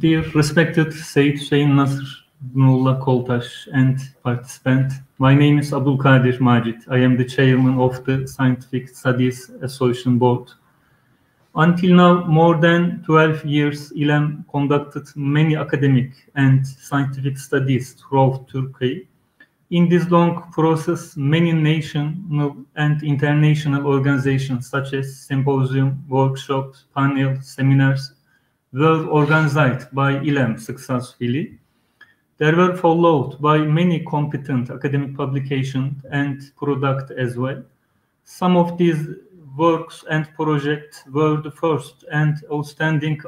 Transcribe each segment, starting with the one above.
Dear respected Seyyed Hossein Nasr, Nurullah, Koltaş, and participant, my name is Abdulkadir Majid. I am the chairman of the Scientific Studies Association Board. Until now, more than 12 years, İLEM conducted many academic and scientific studies throughout Turkey. In this long process, many national and international organizations such as symposium, workshops, panels, seminars were organized by İLEM successfully. They were followed by many competent academic publications and products as well. Some of these works and projects were the first and outstanding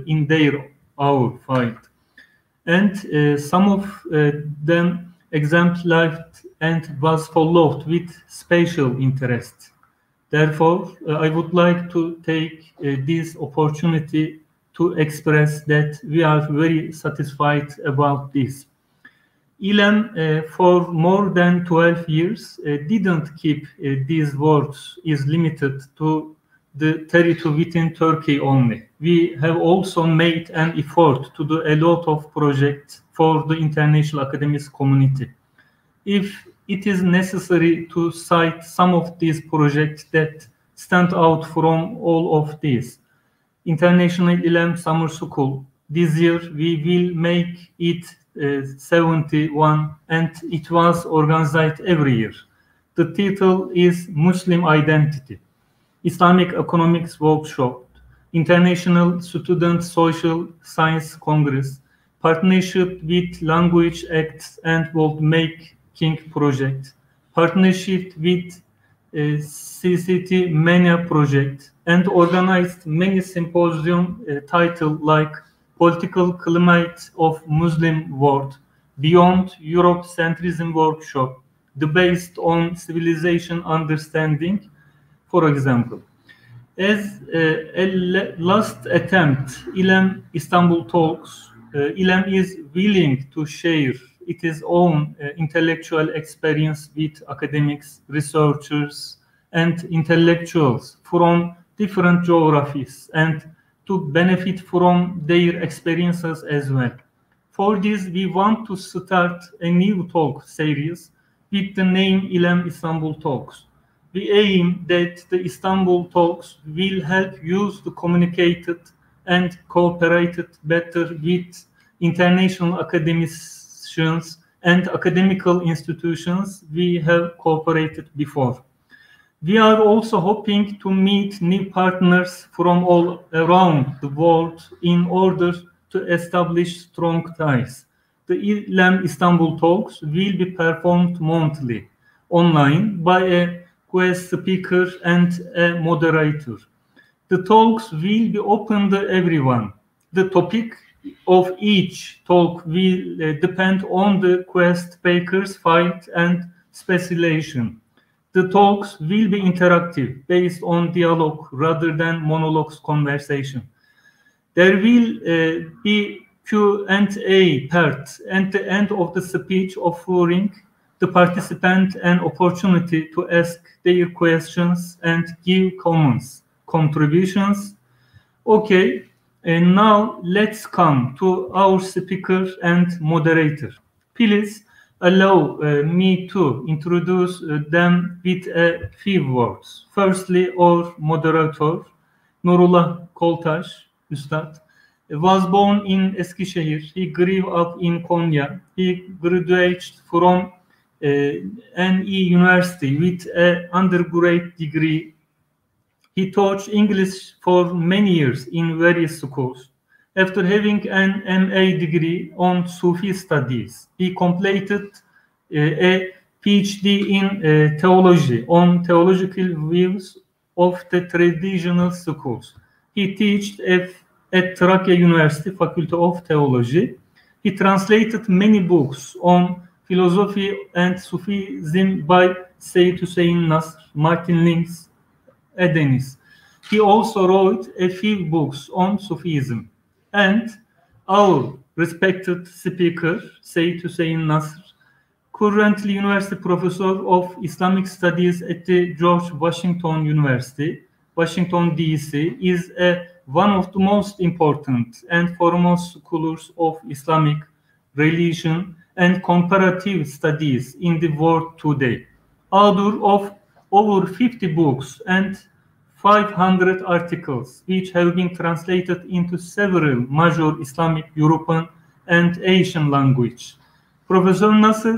in their our field. And some of them exemplified and was followed with special interest. Therefore, I would like to take this opportunity to express that we are very satisfied about this. İLEM, for more than 12 years, didn't keep these works is limited to the territory within Turkey only. We have also made an effort to do a lot of projects for the international academic community. If it is necessary to cite some of these projects that stand out from all of these, International İLEM Summer School. This year we will make it 71, and it was organized every year. The title is Muslim Identity, Islamic Economics Workshop, International Student Social Science Congress, Partnership with Language Acts and World Making Project, Partnership with CCT Mania Project, and organized many symposiums titled like Political Climate of Muslim World, Beyond Eurocentrism Workshop, Based on Civilization Understanding, for example. As a last attempt, İLEM Istanbul Talks, İLEM is willing to share its own intellectual experience with academics, researchers, and intellectuals from different geographies and to benefit from their experiences as well. For this, we want to start a new talk series with the name İLEM Istanbul Talks. We aim that the Istanbul Talks will help you to communicate and cooperate better with international academicians and academical institutions we have cooperated before. We are also hoping to meet new partners from all around the world in order to establish strong ties. The İLEM Istanbul Talks will be performed monthly online by a guest speaker and a moderator. The talks will be open to everyone. The topic of each talk will depend on the guest speaker's field and specialization. The talks will be interactive, based on dialogue rather than monologues conversation. There will be Q&A part at the end of the speech, offering the participant an opportunity to ask their questions and give comments, contributions. Okay, and now let's come to our speaker and moderator. Please allow me to introduce them with a few words. Firstly, our moderator, Nurullah Koltaş, Üstad, was born in Eskişehir. He grew up in Konya. He graduated from NE University with an undergraduate degree. He taught English for many years in various schools. After having an MA degree on Sufi studies, he completed a PhD in theology on theological views of the traditional schools. He taught at Trakya University Faculty of Theology. He translated many books on philosophy and Sufism by Seyyed Hossein Nasr, Martin Links, Edenis. He also wrote a few books on Sufism. And our respected speaker, Seyyed Hossein Nasr, currently University Professor of Islamic Studies at the George Washington University, Washington, D.C., is one of the most important and foremost scholars of Islamic religion and comparative studies in the world today. Author of over 50 books and 500 articles, which have been translated into several major Islamic, European, and Asian languages. Professor Nasr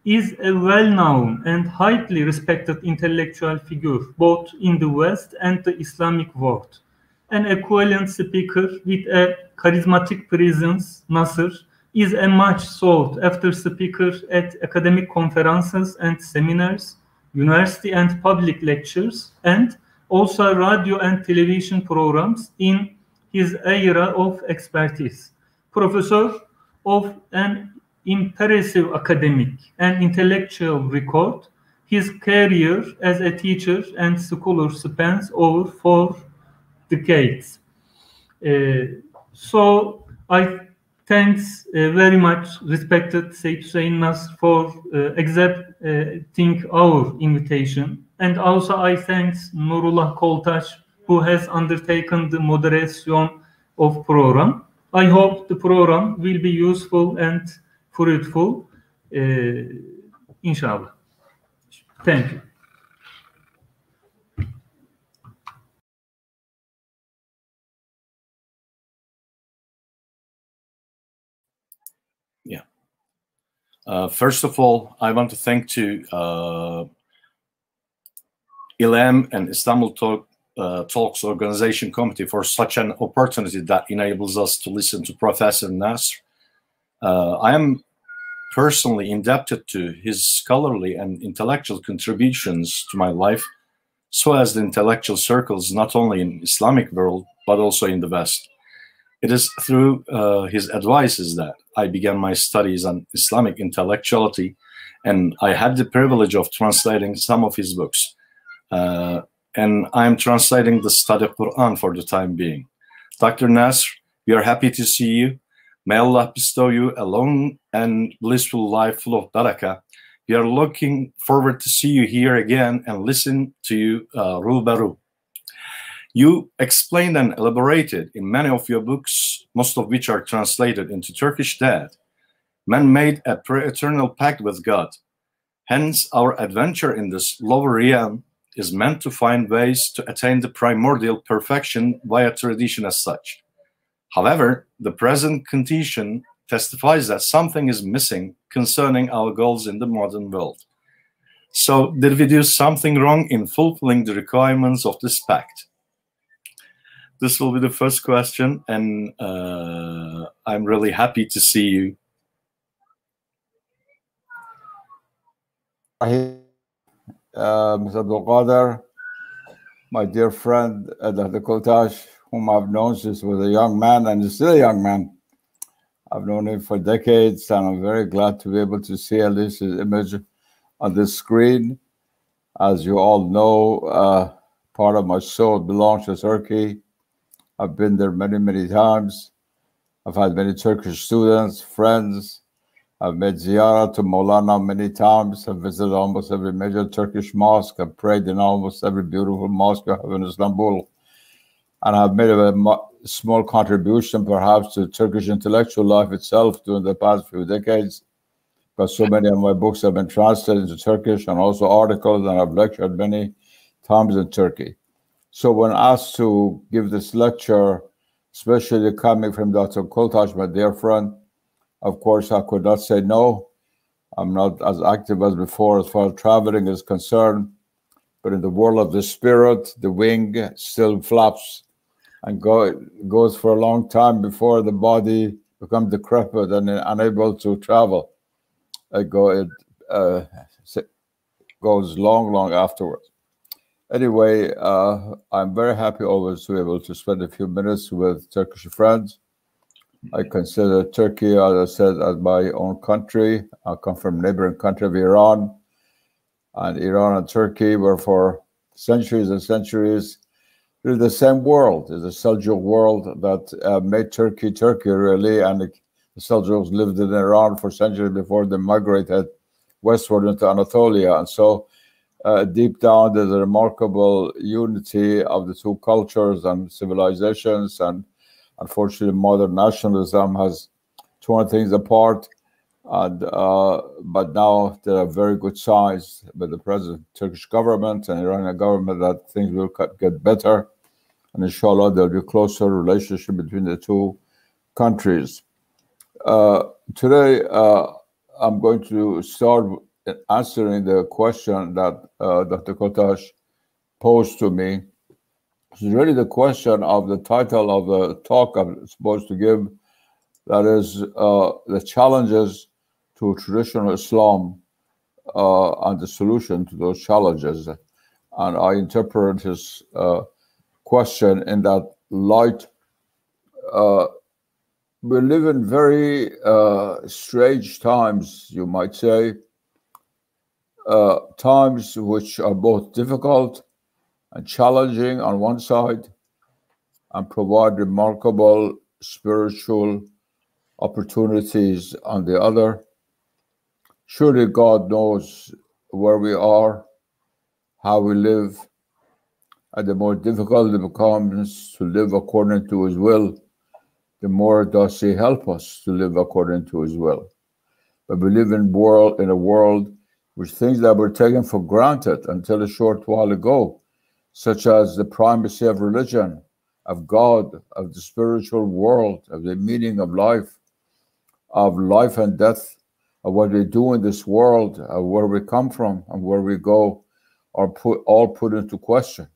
is a well-known and highly respected intellectual figure, both in the West and the Islamic world. An eloquent speaker with a charismatic presence, Nasr is a much sought-after speaker at academic conferences and seminars, university and public lectures, and also radio and television programs in his area of expertise. Professor of an impressive academic and intellectual record, his career as a teacher and scholar spans over 4 decades. So I thanks very much, respected Seyyed Hossein Nasr, for accepting our invitation. And also I thanks Nurullah Koltaş, who has undertaken the moderation of program. I hope the program will be useful and fruitful, inshallah. Thank you. Yeah. First of all, I want to thank to ILEM and Istanbul Talks Organization Committee for such an opportunity that enables us to listen to Professor Nasr. I am personally indebted to his scholarly and intellectual contributions to my life, so as the intellectual circles not only in Islamic world, but also in the West. It is through his advices that I began my studies on Islamic intellectuality, and I had the privilege of translating some of his books. And I am translating the study of Quran for the time being. Dr. Nasr, we are happy to see you. May Allah bestow you a long and blissful life full of barakah. We are looking forward to see you here again and listen to you rubaru. You explained and elaborated in many of your books, most of which are translated into Turkish, that man made a pre-eternal pact with God. Hence, our adventure in this lower realm is meant to find ways to attain the primordial perfection via tradition as such. However, the present condition testifies that something is missing concerning our goals in the modern world. So, did we do something wrong in fulfilling the requirements of this pact? This will be the first question, and I'm really happy to see you. Mr. Abdul Qadir, my dear friend, Dr. Koltaş, whom I've known since he was a young man and is still a young man. I've known him for decades, and I'm very glad to be able to see at least his image on this screen. As you all know, part of my soul belongs to Turkey. I've been there many, many times. I've had many Turkish students, friends. I've made ziyarah to Maulana many times. I've visited almost every major Turkish mosque. I've prayed in almost every beautiful mosque we have in Istanbul. And I've made a small contribution, perhaps, to Turkish intellectual life itself during the past few decades, because so many of my books have been translated into Turkish, and also articles, and I've lectured many times in Turkey. So when asked to give this lecture, especially coming from Dr. Koltaş, my dear friend, of course, I could not say no. I'm not as active as before as far as traveling is concerned, but in the world of the spirit, the wing still flaps and goes for a long time before the body becomes decrepit and unable to travel. It goes long, long afterwards. Anyway, I'm very happy always to be able to spend a few minutes with Turkish friends. I consider Turkey, as I said, as my own country. I come from a neighboring country of Iran. And Iran and Turkey were for centuries and centuries really the same world. It's a Seljuk world that made Turkey, Turkey really. And the Seljuks lived in Iran for centuries before they migrated westward into Anatolia. And so deep down, there's a remarkable unity of the two cultures and civilizations, and unfortunately, modern nationalism has torn things apart. And but now there are very good signs with the present Turkish government and Iranian government that things will get better, and inshallah there'll be a closer relationship between the two countries. Today, I'm going to start answering the question that Dr. Koltaş posed to me. It's really the question of the title of the talk I'm supposed to give, that is the challenges to traditional Islam and the solution to those challenges. And I interpret his question in that light. We live in very strange times, you might say, times which are both difficult and challenging on one side and provide remarkable spiritual opportunities on the other. Surely God knows where we are, how we live, and the more difficult it becomes to live according to his will, the more does he help us to live according to his will. But we live in a world which things that were taken for granted until a short while ago, such as the primacy of religion, of God, of the spiritual world, of the meaning of life and death, of what we do in this world, of where we come from and where we go, are all put into question.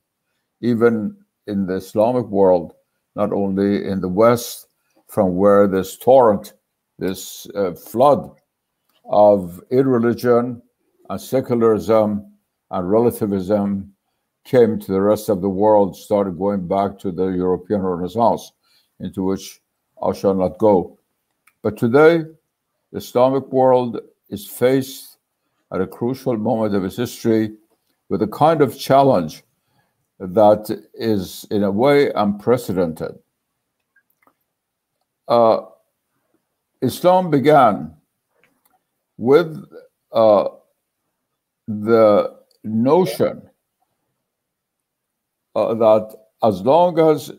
Even in the Islamic world, not only in the West, from where this torrent, this flood of irreligion and secularism and relativism came to the rest of the world, started going back to the European Renaissance, into which I shall not go. But today, the Islamic world is faced at a crucial moment of its history with a kind of challenge that is, in a way, unprecedented. Islam began with the notion that as long as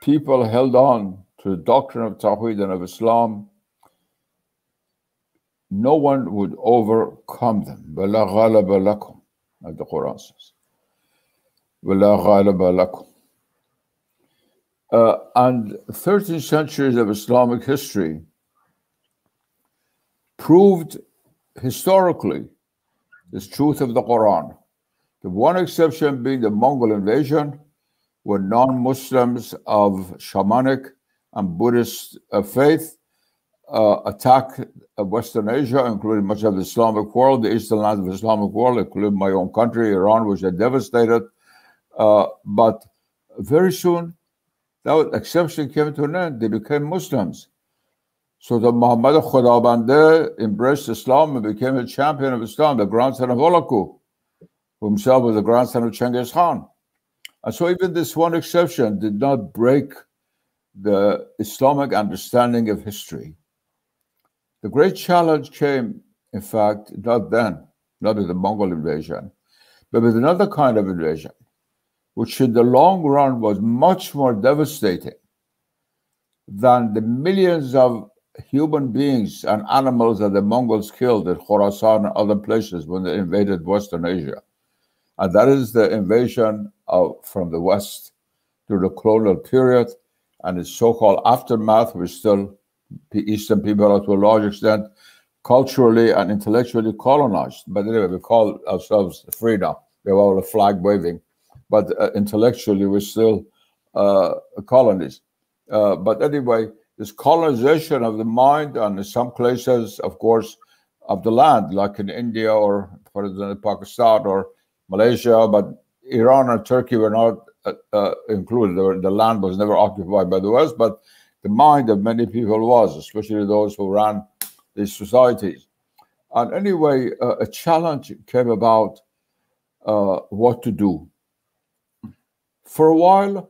people held on to the doctrine of Tawheed and of Islam, no one would overcome them. وَلَا غَالَبَ لَكُمْ, as the Quran says. وَلَا غَالَبَ لَكُمْ. And 13 centuries of Islamic history proved historically this truth of the Quran. The one exception being the Mongol invasion, when non-Muslims of shamanic and Buddhist faith attacked Western Asia, including much of the Islamic world, the eastern lands of the Islamic world, including my own country, Iran, which they devastated. But very soon, that exception came to an end. They became Muslims. So the Muhammad Khudabande embraced Islam and became a champion of Islam, the grandson of Olaku, who himself was the grandson of Genghis Khan. And so even this one exception did not break the Islamic understanding of history. The great challenge came, in fact, not then, not with the Mongol invasion, but with another kind of invasion, which in the long run was much more devastating than the millions of human beings and animals that the Mongols killed in Khorasan and other places when they invaded Western Asia. And that is the invasion from the West through the colonial period and its so-called aftermath, which still the Eastern people are to a large extent culturally and intellectually colonized. But anyway, we call ourselves free now. We have all the flag waving. But intellectually, we're still colonies. But anyway, this colonization of the mind and in some places, of course, of the land, like in India or, for example, Pakistan or Malaysia, but Iran and Turkey were not included. The land was never occupied by the West, but the mind of many people was, especially those who ran these societies. And anyway, a challenge came about what to do. For a while,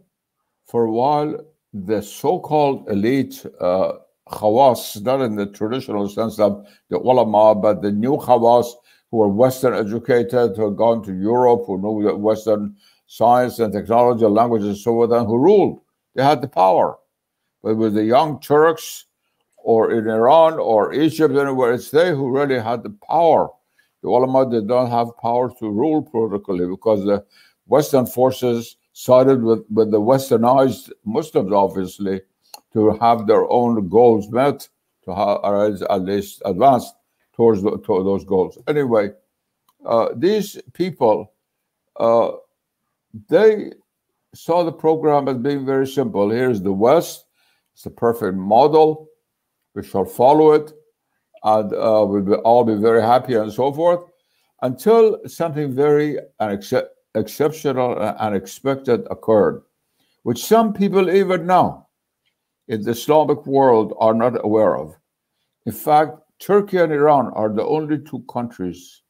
the so-called elite khawas, not in the traditional sense of the ulama, but the new khawas who are Western educated, who had gone to Europe, who knew Western science and technology, languages, and so on, and who ruled. They had the power. But with the young Turks, or in Iran, or Egypt, anywhere, it's they who really had the power. The ulama did not have power to rule politically because the Western forces sided with the westernized Muslims, obviously, to have their own goals met, to have at least advanced towards those goals. Anyway, these people, they saw the program as being very simple. Here's the West. It's the perfect model. We shall follow it, and we'll all be very happy and so forth, until something very exceptional and unexpected occurred, which some people even now in the Islamic world are not aware of. In fact, Turkey and Iran are the only two countries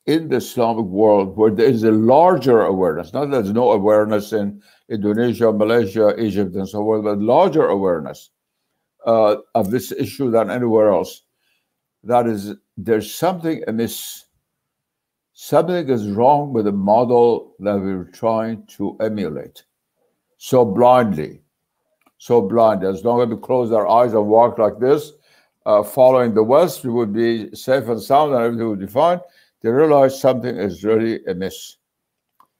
in the Islamic world where there is a larger awareness. Not that there's no awareness in Indonesia, Malaysia, Egypt, and so on, but larger awareness of this issue than anywhere else. That is, there's something amiss. Something is wrong with the model that we're trying to emulate so blindly, so blind. As long as we close our eyes and walk like this, following the West, we would be safe and sound and everything would be fine. They realize something is really amiss.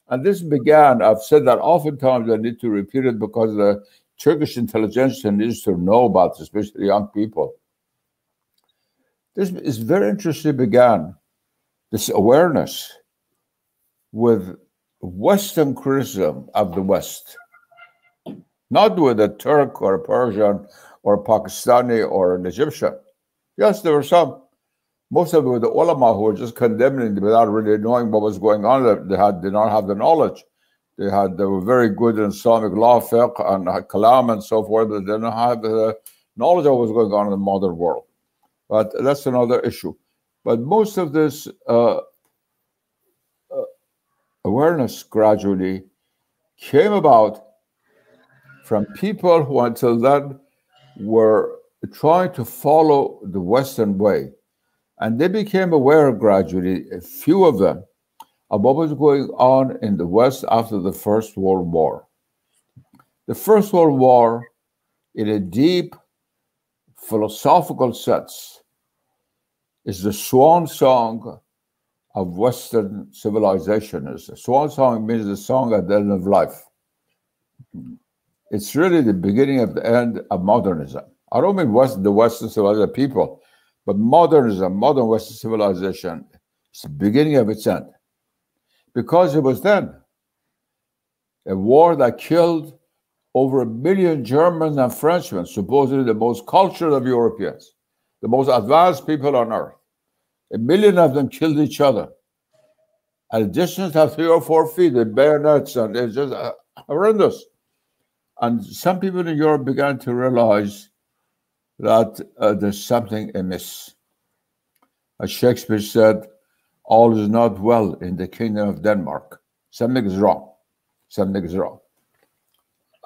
And this began, I've said that oftentimes, I need to repeat it because the Turkish intelligentsia needs to know about this, especially young people. This is very interesting, began, this awareness with Western criticism of the West, not with a Turk or a Persian or a Pakistani or an Egyptian. Yes, there were some. Most of it were the ulama who were just condemning without really knowing what was going on. They did not have the knowledge. They were very good in Islamic law, fiqh, and kalam and so forth, but they didn't have the knowledge of what was going on in the modern world. But that's another issue. But most of this awareness gradually came about from people who until then were trying to follow the Western way. And they became aware gradually, a few of them, of what was going on in the West after the First World War. The First World War, in a deep philosophical sense, is the swan song of Western civilization. A swan song means the song at the end of life. It's really the beginning of the end of modernism. I don't mean the Western civilized people, but modernism, modern Western civilization, is the beginning of its end. Because it was then a war that killed over 1 million Germans and Frenchmen, supposedly the most cultured of Europeans, the most advanced people on earth. 1 million of them killed each other at a distance of 3 or 4 feet with bayonets, and it's just horrendous. And some people in Europe began to realize that there's something amiss. As Shakespeare said, all is not well in the kingdom of Denmark. Something is wrong. Something is wrong.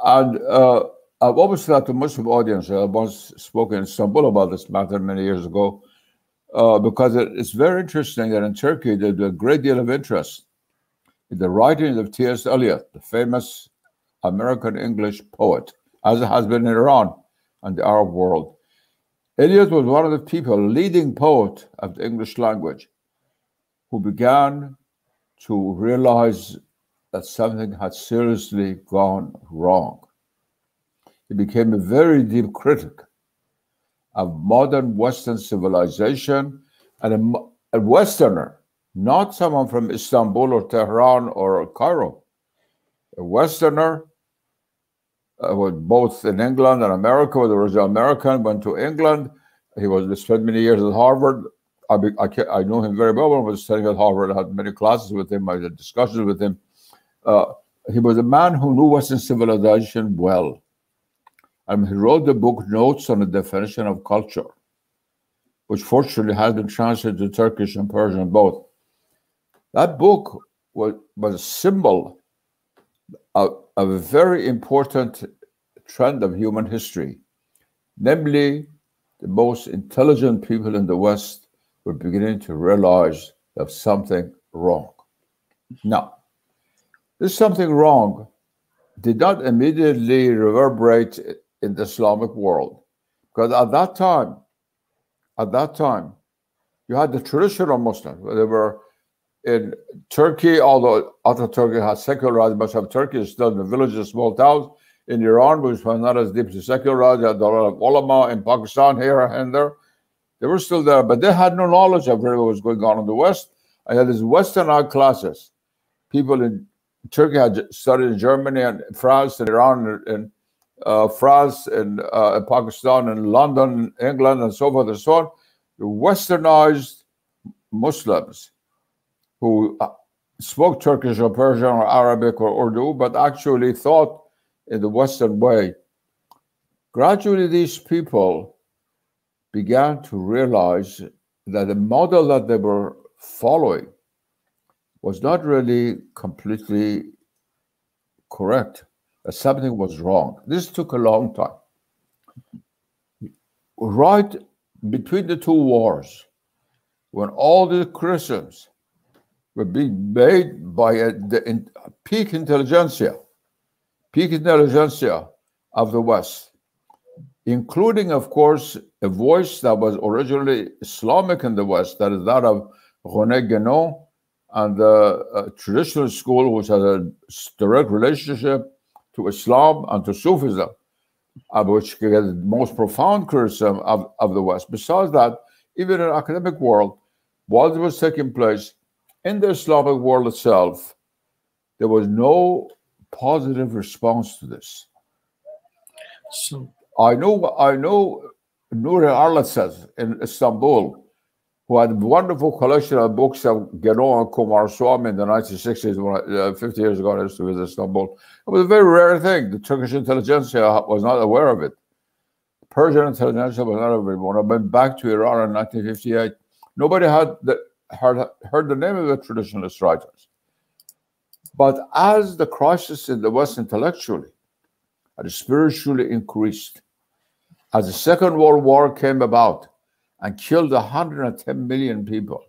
And I've always thought to Muslim audience, I once spoke in Istanbul about this matter many years ago, because it's very interesting that in Turkey there's a great deal of interest in the writings of T.S. Eliot, the famous American English poet, as it has been in Iran and the Arab world. Eliot was one of the people, leading poet of the English language, who began to realize that something had seriously gone wrong. He became a very deep critic of modern Western civilization, and a Westerner, not someone from Istanbul or Tehran or Cairo. A Westerner, was both in England and America, was originally American, went to England. He spent many years at Harvard. I know him very well when I was studying at Harvard. I had many classes with him. I had discussions with him. He was a man who knew Western civilization well. And he wrote the book Notes on the Definition of Culture, which fortunately has been translated to Turkish and Persian both. That book was a symbol of a very important trend of human history. Namely, the most intelligent people in the West were beginning to realize there's something wrong. Now, this something wrong did not immediately reverberate in the Islamic world, because at that time, you had the traditional Muslims. They were in Turkey, although other Turkey has secularized, much of Turkey is still in the villages, small towns. In Iran, which was not as deeply secularized, you had a lot of ulama. In Pakistan, here and there, they were still there, but they had no knowledge of really what was going on in the West. I had these Westernized classes. People in Turkey had studied in Germany and France and Iran and France and Pakistan and London, England, and so forth and so on. The Westernized Muslims who spoke Turkish or Persian or Arabic or Urdu, but actually thought in the Western way. Gradually, these people began to realize that the model that they were following was not really completely correct, that something was wrong. This took a long time. Right between the two wars, when all the Christians were being made by the peak intelligentsia of the West, including, of course, a voice that was originally Islamic in the West, that is that of René Guénon and the traditional school, which has a direct relationship to Islam and to Sufism, which get the most profound criticism of the West. Besides that, even in the academic world, while it was taking place, in the Islamic world itself, there was no positive response to this. So I know Nurullah says in Istanbul, who had a wonderful collection of books of Guénon and Kumar Swami in the 1960s, 50 years ago, I used to visit Istanbul. It was a very rare thing. The Turkish intelligentsia was not aware of it. Persian intelligentsia was not aware of it. When I went back to Iran in 1958, nobody had heard the name of the traditionalist writers. But as the crisis in the West intellectually and spiritually increased, as the Second World War came about and killed 110 million people,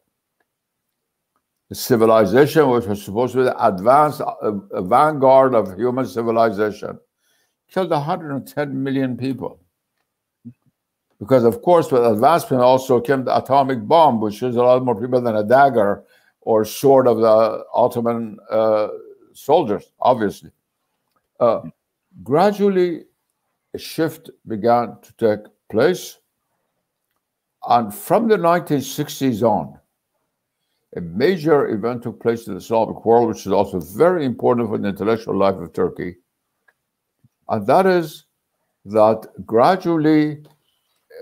the civilization, which was supposed to be the advanced vanguard of human civilization, killed 110 million people. Because, of course, with advancement also came the atomic bomb, which is a lot more people than a dagger or sword of the Ottoman soldiers, obviously. Gradually, a shift began to take place. And from the 1960s on, a major event took place in the Islamic world, which is also very important for the intellectual life of Turkey. And that is that gradually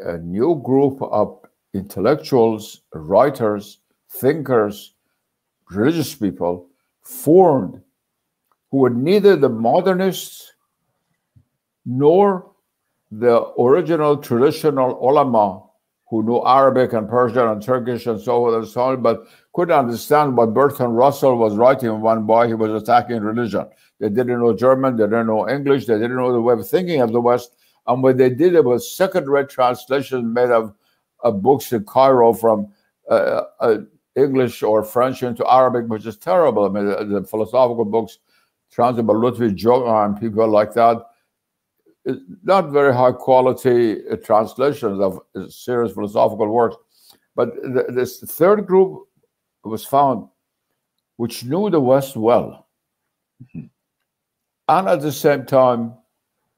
a new group of intellectuals, writers, thinkers, religious people formed who were neither the modernists nor the original traditional ulama who knew Arabic and Persian and Turkish and so on and so on, but couldn't understand what Bertrand Russell was writing one by. He was attacking religion. They didn't know German, they didn't know English, they didn't know the way of thinking of the West. And what they did, it was second-rate translations made of books in Cairo from English or French into Arabic, which is terrible. I mean, the philosophical books translated by Ludwig Johann and people like that, not very high quality translations of serious philosophical works. But this third group was found, which knew the West well, and at the same time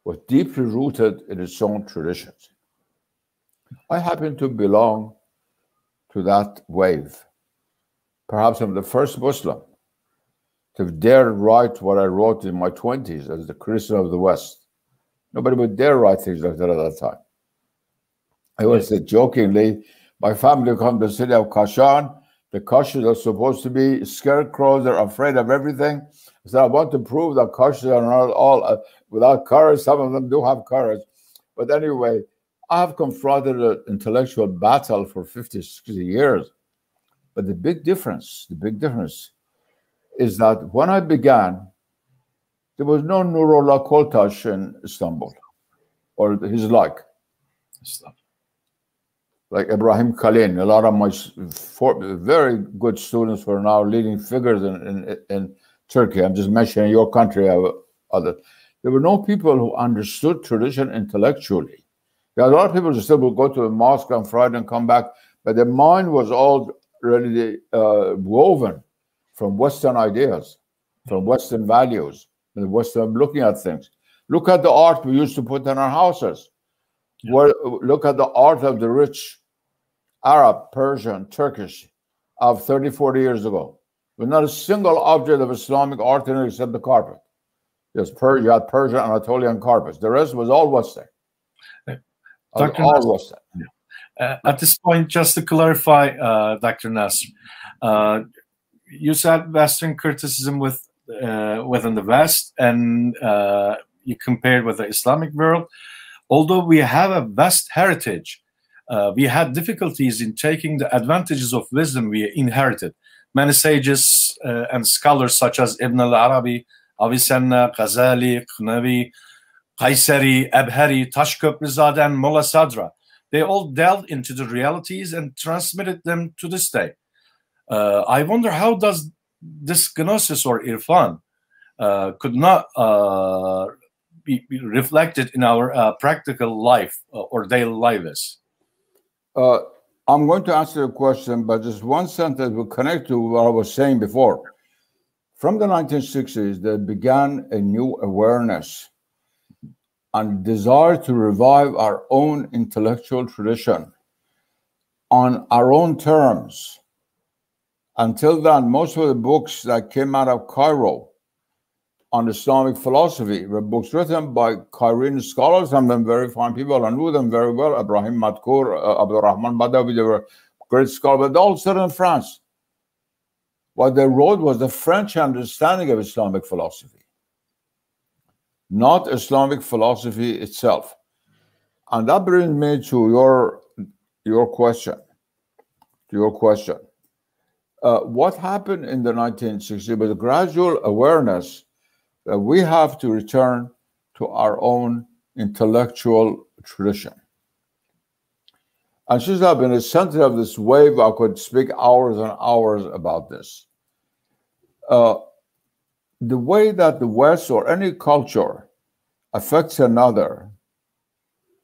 was deeply rooted in its own traditions. I happen to belong to that wave. Perhaps I'm the first Muslim to dare write what I wrote in my 20s as the Christian of the West. Nobody would dare write things like that at that time. I always said jokingly, my family come to the city of Kashan. The Kashans are supposed to be scarecrows. They're afraid of everything. So I want to prove that Kashans are not all without courage. Some of them do have courage. But anyway, I have confronted an intellectual battle for 50, 60 years. But the big difference is that when I began, there was no Nurullah Koltaş in Istanbul or his like. like Ibrahim Khalil, a lot of my very good students who are now leading figures in Turkey. I'm just mentioning your country. Other, there were no people who understood tradition intellectually. There are a lot of people who still will go to the mosque on Friday and come back, but their mind was all really woven from Western ideas, from Western values, and Western looking at things. Look at the art we used to put in our houses. Yeah. Look at the art of the rich Arab, Persian, Turkish of 30, 40 years ago. There's not a single object of Islamic art in it except the carpet. You had Persian, Anatolian carpets. The rest was all Western. Dr. All Nasr, Western. At this point, just to clarify, Dr. Nasr, you said Western criticism within the West, and you compared with the Islamic world. Although we have a vast heritage, we had difficulties in taking the advantages of wisdom we inherited. Many sages and scholars such as Ibn al-Arabi, Avicenna, Ghazali, Khunavi, Kayseri, Ebheri, Taşköprüzade, and Molla Sadra, they all delved into the realities and transmitted them to this day. I wonder how does this gnosis or irfan could not be reflected in our practical life or daily lives? I'm going to answer your question, but just one sentence will connect to what I was saying before. From the 1960s, there began a new awareness and desire to revive our own intellectual tradition on our own terms. Until then, most of the books that came out of Cairo on Islamic philosophy were books written by Cairene scholars, some of them very fine people. I knew them very well. Ibrahim Madkour, Abdul Rahman Badawi, they were great scholars, but they all studied in France. What they wrote was the French understanding of Islamic philosophy, not Islamic philosophy itself. And that brings me to your question. What happened in the 1960s was a gradual awareness that we have to return to our own intellectual tradition. And since I've been in the center of this wave, I could speak hours and hours about this. The way that the West or any culture affects another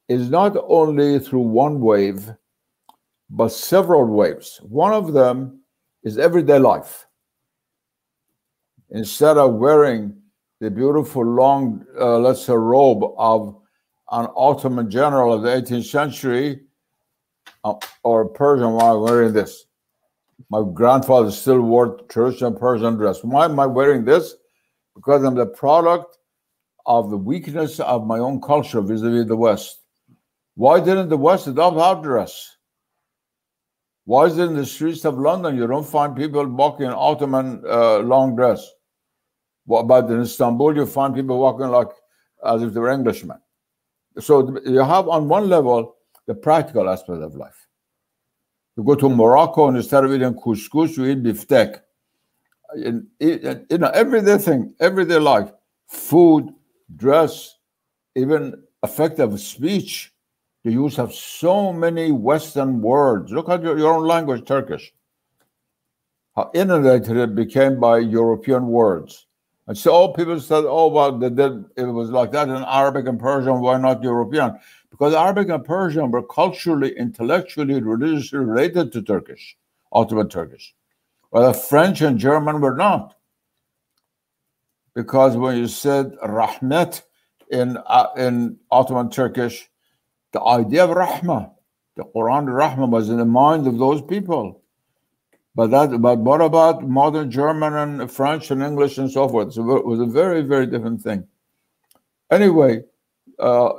is not only through one wave, but several waves. One of them is everyday life. Instead of wearing the beautiful long, let's say, robe of an Ottoman general of the 18th century, or a Persian while wearing this. My grandfather still wore traditional Persian dress. Why am I wearing this? Because I'm the product of the weakness of my own culture vis-a-vis the West. Why didn't the West adopt our dress? Why is it in the streets of London you don't find people walking in Ottoman long dress? But in Istanbul you find people walking like as if they were Englishmen. So you have on one level the practical aspect of life. You go to Morocco and instead of eating couscous, you eat biftek. Everyday thing, everyday life, food, dress, even effective speech. The use of so many Western words. Look at your own language, Turkish. How inundated it became by European words. And so people said, oh, well, it was like that in Arabic and Persian, why not European? Because Arabic and Persian were culturally, intellectually, religiously related to Turkish, Ottoman Turkish. While the French and German were not. Because when you said rahmet in Ottoman Turkish, the idea of rahmah, the Quran rahmah was in the mind of those people. But what about modern German and French and English and so forth? So it was a very, very different thing. Anyway,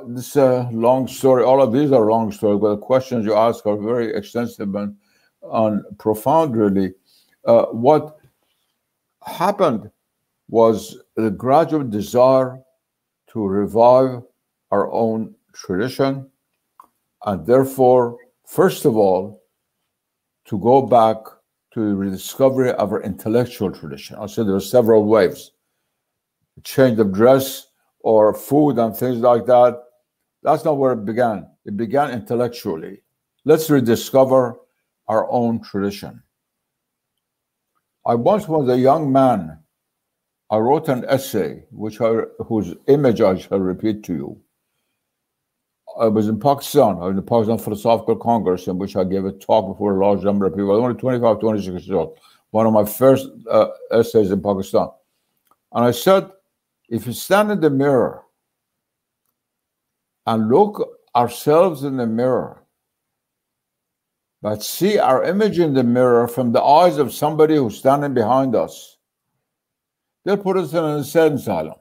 this is a long story. All of these are long stories, but the questions you ask are very extensive and profound, really. What happened was the gradual desire to revive our own tradition, and therefore, first of all, to go back to the rediscovery of our intellectual tradition. I said there are several waves. Change of dress or food and things like that. That's not where it began. It began intellectually. Let's rediscover our own tradition. I once was a young man. I wrote an essay whose image I shall repeat to you. I was in Pakistan. I was in the Pakistan Philosophical Congress, in which I gave a talk before a large number of people. I was only 25, 26 years old. One of my first essays in Pakistan. And I said, if you stand in the mirror and look ourselves in the mirror, but see our image in the mirror from the eyes of somebody who's standing behind us, they'll put us in an insane asylum.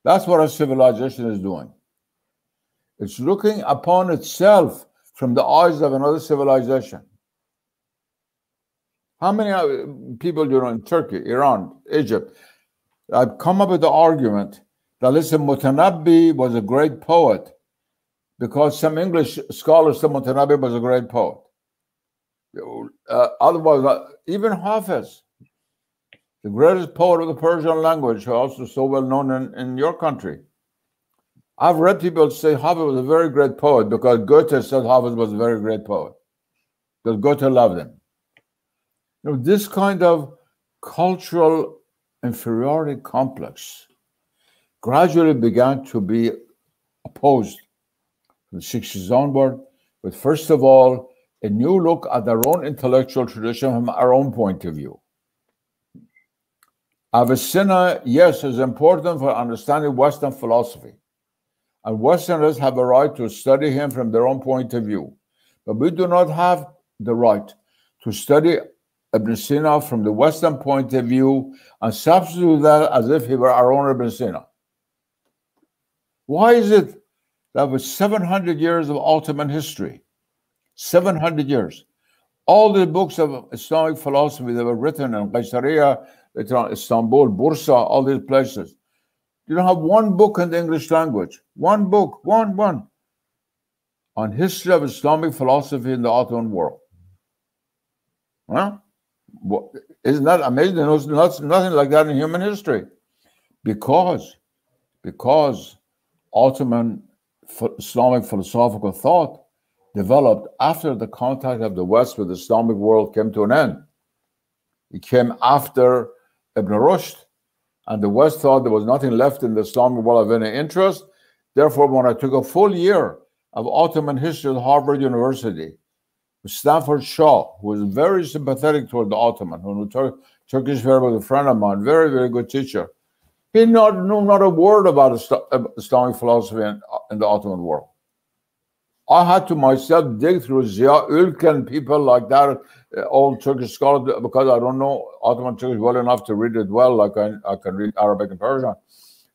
That's what our civilization is doing. It's looking upon itself from the eyes of another civilization. How many people do you know in Turkey, Iran, Egypt? I've come up with the argument that, listen, Mutanabbi was a great poet because some English scholars said Mutanabbi was a great poet. Otherwise, even Hafiz, the greatest poet of the Persian language, also so well known in your country. I've read people say Hafiz was a very great poet because Goethe said Hafiz was a very great poet, because Goethe loved him. You know, this kind of cultural inferiority complex gradually began to be opposed from the 60s onward, with first of all, a new look at our own intellectual tradition from our own point of view. Avicenna, yes, is important for understanding Western philosophy. And Westerners have a right to study him from their own point of view. But we do not have the right to study Ibn Sina from the Western point of view and substitute that as if he were our own Ibn Sina. Why is it that with 700 years of Ottoman history, 700 years, all the books of Islamic philosophy that were written in Qaysariya, Istanbul, Bursa, all these places, you don't have one book in the English language, one book, one, on history of Islamic philosophy in the Ottoman world. Huh? Isn't that amazing? There's nothing like that in human history. Because Ottoman Islamic philosophical thought developed after the contact of the West with the Islamic world came to an end. It came after Ibn Rushd, and the West thought there was nothing left in the Islamic world of any interest. Therefore, when I took a full year of Ottoman history at Harvard University, Stanford Shaw, who was very sympathetic toward the Ottoman, who knew Turkish very well, was a friend of mine, very, very good teacher. He knew not a word about Islamic philosophy in the Ottoman world. I had to myself dig through Ziya Ülken, people like that, old Turkish scholars, because I don't know Ottoman Turkish well enough to read it well, like I can read Arabic and Persian,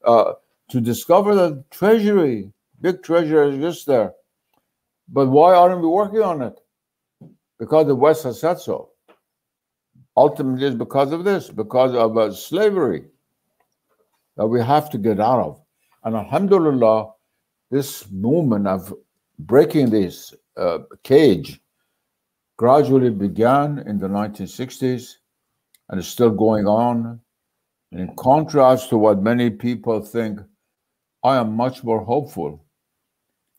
to discover that treasury, big treasury exists there. But why aren't we working on it? Because the West has said so. Ultimately, it's because of this, because of slavery that we have to get out of. And alhamdulillah, this movement of breaking this cage gradually began in the 1960s and is still going on. And in contrast to what many people think, I am much more hopeful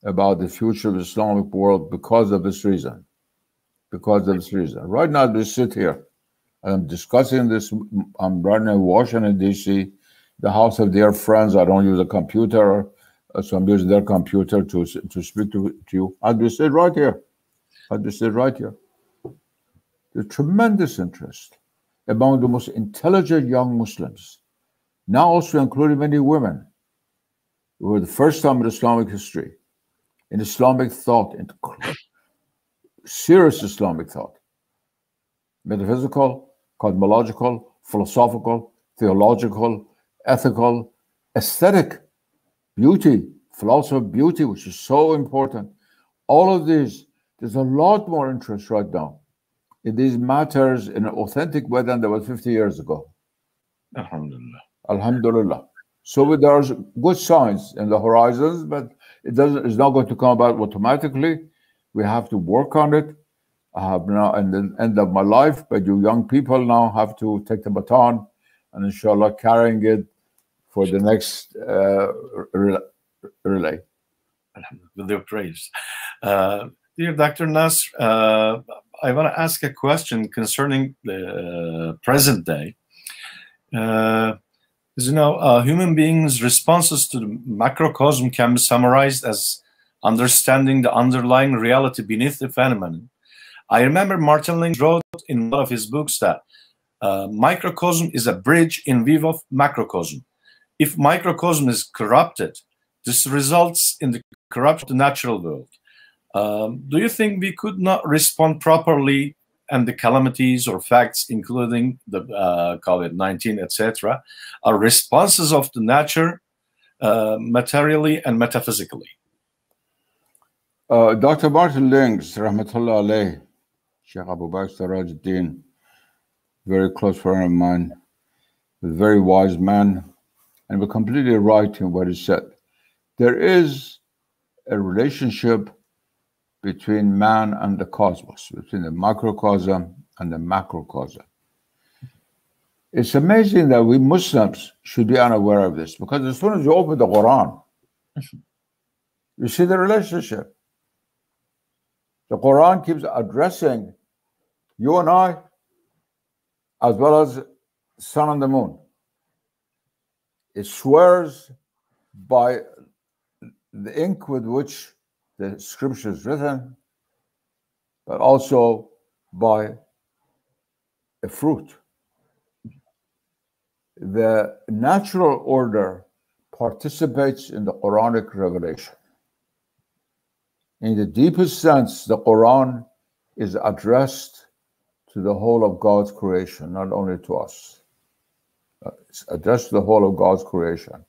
about the future of the Islamic world because of this reason. Because of this reason. Right now, we sit here and I'm discussing this. I'm right now in Washington, D.C., the house of dear friends. I don't use a computer, so I'm using their computer to speak to you. I'll just sit right here. There's tremendous interest among the most intelligent young Muslims, now also including many women, who were the first time in Islamic history, in Islamic thought, in serious Islamic thought, metaphysical, cosmological, philosophical, theological, ethical, aesthetic, beauty, philosophy of beauty, which is so important. All of these, there's a lot more interest right now in these matters in an authentic way than there was 50 years ago. Alhamdulillah. Alhamdulillah. So there's good signs in the horizons, but it's not going to come about automatically. We have to work on it. I have now, in the end of my life, but you young people now have to take the baton and inshallah carrying it for the next relay. With your praise. Dear Dr. Nasr, I want to ask a question concerning the present day. As you know, human beings' responses to the macrocosm can be summarized as understanding the underlying reality beneath the phenomenon. I remember Martin Link wrote in one of his books that microcosm is a bridge in view of macrocosm. If microcosm is corrupted, this results in the corruption of the natural world. Do you think we could not respond properly and the calamities or facts, including the COVID-19, etc., are responses of the nature, materially and metaphysically? Dr. Martin Links, Rahmatullah alayh, Sheikh Abu Bakr Sirajuddin, very close friend of mine, a very wise man, and we're completely right in what he said. There is a relationship between man and the cosmos, between the microcosm and the macrocosm. It's amazing that we Muslims should be unaware of this, because as soon as you open the Quran, you see the relationship. The Quran keeps addressing you and I, as well as sun and the moon. It swears by the ink with which the scripture is written, but also by a fruit. The natural order participates in the Quranic revelation. In the deepest sense, the Quran is addressed to the whole of God's creation, not only to us. It's addressed to the whole of God's creation.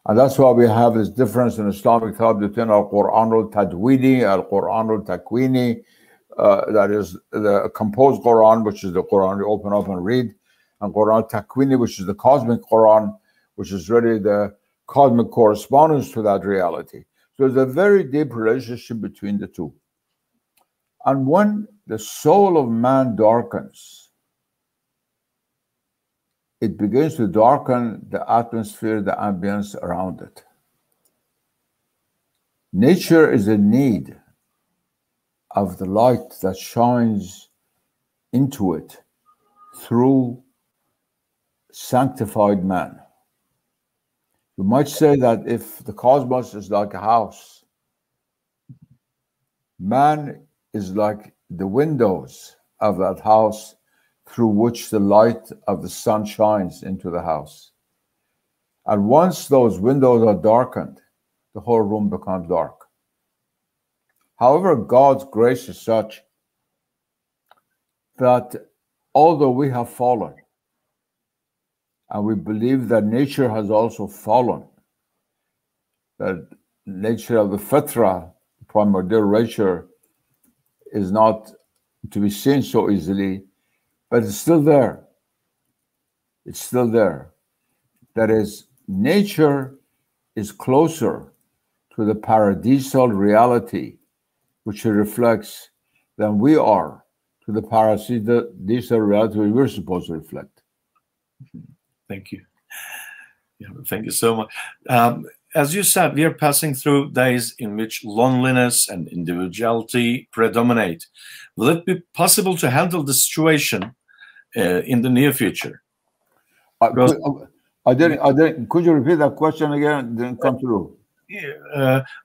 And that's why we have this difference in Islamic thought between Al-Quran al-Tadwini, Al-Quran al-Takwini, that is the composed Quran, which is the Quran you open up and read, and Quran al-Takwini, which is the cosmic Quran, which is really the cosmic correspondence to that reality. So there's a very deep relationship between the two. And when the soul of man darkens, it begins to darken the atmosphere, the ambience around it. Nature is in need of the light that shines into it through sanctified man. You might say that if the cosmos is like a house, man is like the windows of that house through which the light of the sun shines into the house. And once those windows are darkened, the whole room becomes dark. However, God's grace is such that although we have fallen, and we believe that nature has also fallen, that nature of the fitra, primordial nature, is not to be seen so easily, but it's still there. It's still there. That is, nature is closer to the paradisal reality, which it reflects, than we are to the paradisal reality we're supposed to reflect. Thank you. Yeah, thank you so much. As you said, we are passing through days in which loneliness and individuality predominate. Will it be possible to handle the situation in the near future? Could you repeat that question again? It didn't come through.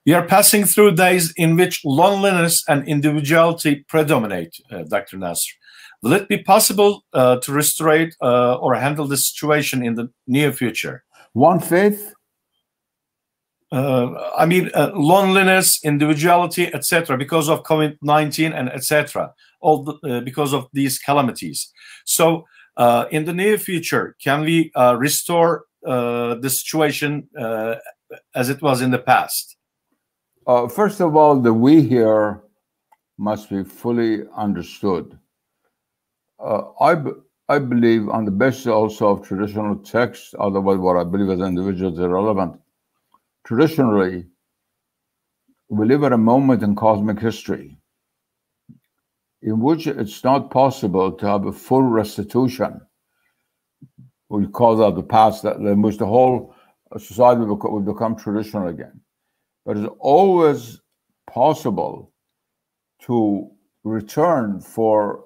We are passing through days in which loneliness and individuality predominate, Dr. Nasr. Will it be possible to restore or handle the situation in the near future? One faith? I mean, loneliness, individuality, etc., because of COVID-19 and etc., because of these calamities. So, in the near future, can we restore the situation as it was in the past? First of all, the we here must be fully understood. I believe, on the basis also of traditional texts, otherwise what I believe as individuals is irrelevant. Traditionally, we live at a moment in cosmic history in which it's not possible to have a full restitution. We call that the past, that in which the whole society will become traditional again. But it's always possible to return for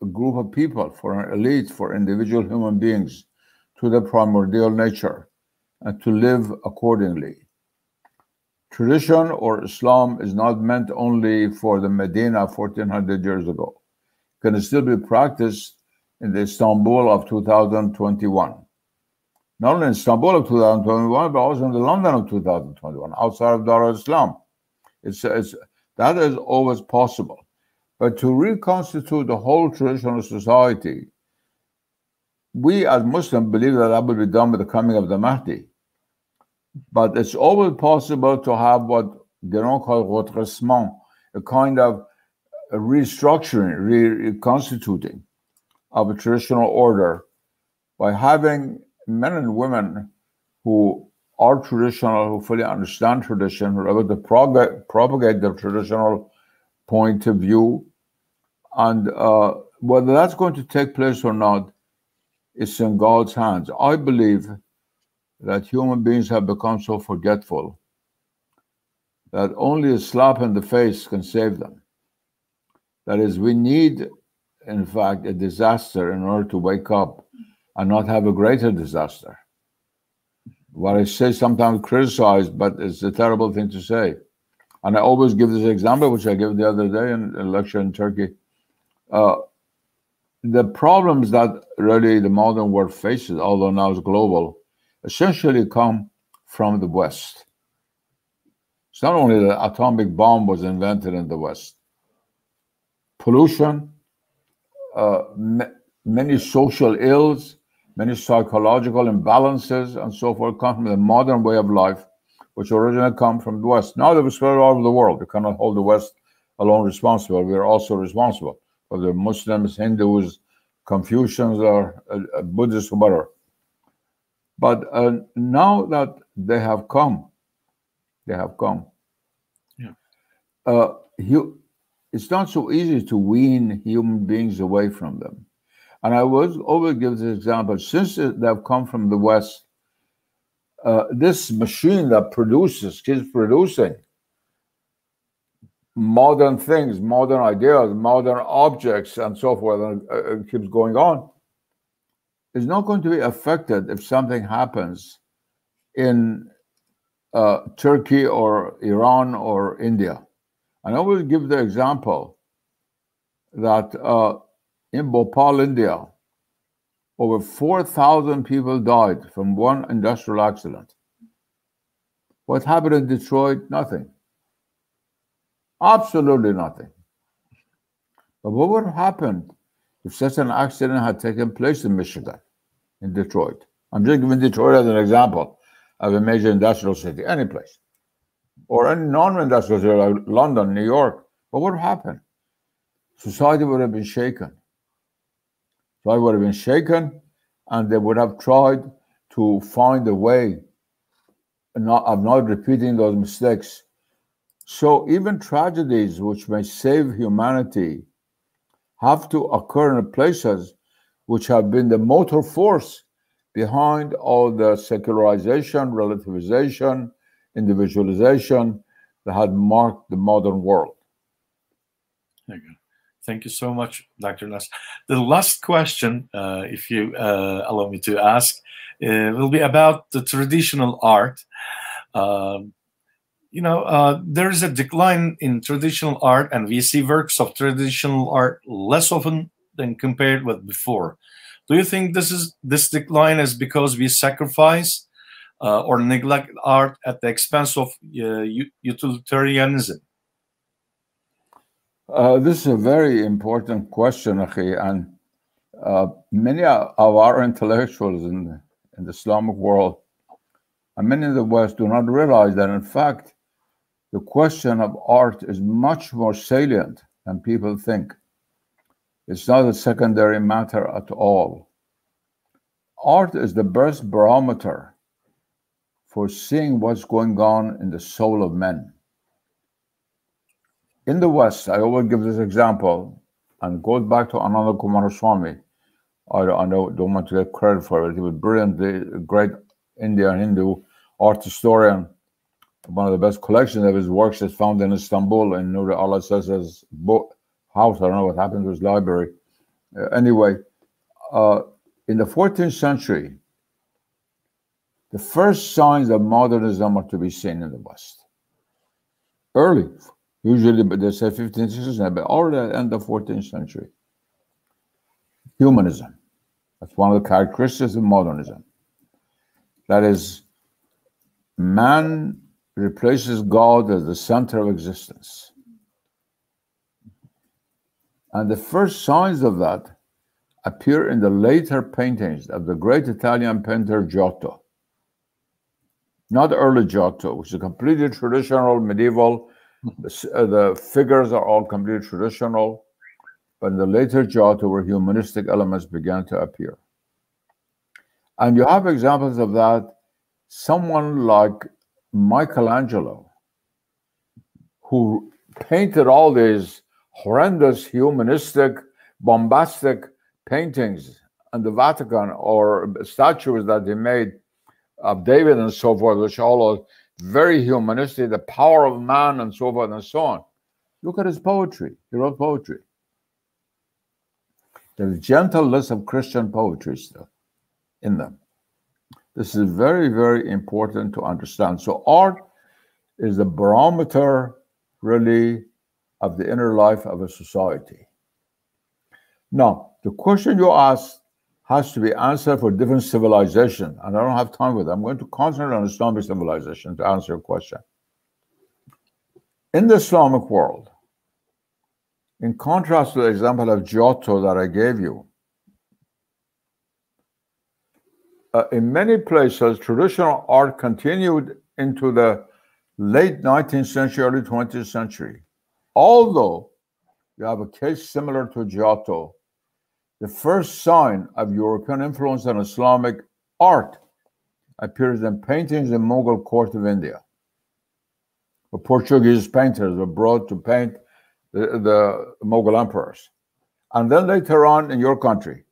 a group of people, for an elite, for individual human beings, to their primordial nature and to live accordingly. Tradition or Islam is not meant only for the Medina 1400 years ago. It can still be practiced in the Istanbul of 2021. Not only in Istanbul of 2021, but also in the London of 2021, outside of Dar al-Islam. That is always possible. But to reconstitute the whole traditional society, we as Muslims believe that will be done with the coming of the Mahdi. But it's always possible to have what Guénon called redressement, a kind of a restructuring, reconstituting of a traditional order by having men and women who are traditional, who fully understand tradition, who are able to propagate the traditional point of view. And whether that's going to take place or not, it's in God's hands. I believe that human beings have become so forgetful that only a slap in the face can save them. That is, we need, in fact, a disaster in order to wake up and not have a greater disaster. What I say sometimes criticized, but it's a terrible thing to say. And I always give this example, which I gave the other day in a lecture in Turkey. The problems that really the modern world faces, although now it's global, essentially come from the West. It's not only the atomic bomb was invented in the West. Pollution, many social ills, many psychological imbalances, and so forth come from the modern way of life, which originally come from the West. Now they've spread all over the world. You cannot hold the West alone responsible. We are also responsible, whether Muslims, Hindus, Confucians, or Buddhists, or whatever. But now that they have come. Yeah. It's not so easy to wean human beings away from them. And I will always give this example. Since they've come from the West, this machine that keeps producing modern things, modern ideas, modern objects, and so forth, and it keeps going on, is not going to be affected if something happens in Turkey or Iran or India. And I will give the example that in Bhopal, India, over 4,000 people died from one industrial accident. What happened in Detroit? Nothing. Absolutely nothing. But what would have happened if such an accident had taken place in Michigan, in Detroit? I'm just giving Detroit as an example of a major industrial city, any place. Or any non-industrial city like London, New York. What would have happened? Society would have been shaken. Society would have been shaken, and they would have tried to find a way of not repeating those mistakes. So even tragedies which may save humanity have to occur in places which have been the motor force behind all the secularization, relativization, individualization that had marked the modern world. There you go. Thank you so much, Dr. Nasr. The last question, if you allow me to ask, will be about the traditional art. There is a decline in traditional art, and we see works of traditional art less often than compared with before. Do you think this decline is because we sacrifice or neglect art at the expense of utilitarianism? This is a very important question, Akhi, and many of our intellectuals in the Islamic world and many in the West do not realize that, in fact, the question of art is much more salient than people think. It's not a secondary matter at all. Art is the best barometer for seeing what's going on in the soul of men. In the West, I always give this example, and it goes back to Ananda Kumaraswamy. I don't want to get credit for it. He was brilliant, the great Indian Hindu art historian. one of the best collections of his works is found in Istanbul, in Nurullah says his book house. I don't know what happened to his library. Anyway, in the 14th century, the first signs of modernism are to be seen in the West. Early, usually, but they say 15th century, but already at the end of the 14th century. Humanism. That's one of the characteristics of modernism. That is, man replaces God as the center of existence. And the first signs of that appear in the later paintings of the great Italian painter Giotto. Not early Giotto, which is completely traditional, medieval. The figures are all completely traditional. But in the later Giotto, where humanistic elements began to appear. And you have examples of that. Someone like Michelangelo, who painted all these horrendous, humanistic, bombastic paintings in the Vatican, or statues that he made of David and so forth, which all are very humanistic, the power of man and so forth and so on. Look at his poetry. He wrote poetry. There's gentle list of Christian poetry still in them. This is very, very important to understand. So art is the barometer, really, of the inner life of a society. Now, the question you asked has to be answered for different civilizations, and I don't have time for that. I'm going to concentrate on Islamic civilization to answer your question. In the Islamic world, in contrast to the example of Giotto that I gave you, in many places, traditional art continued into the late 19th century, early 20th century. Although you have a case similar to Giotto, the first sign of European influence on Islamic art appears in paintings in Mughal court of India. The Portuguese painters were brought to paint the Mughal emperors. And then later on in your country,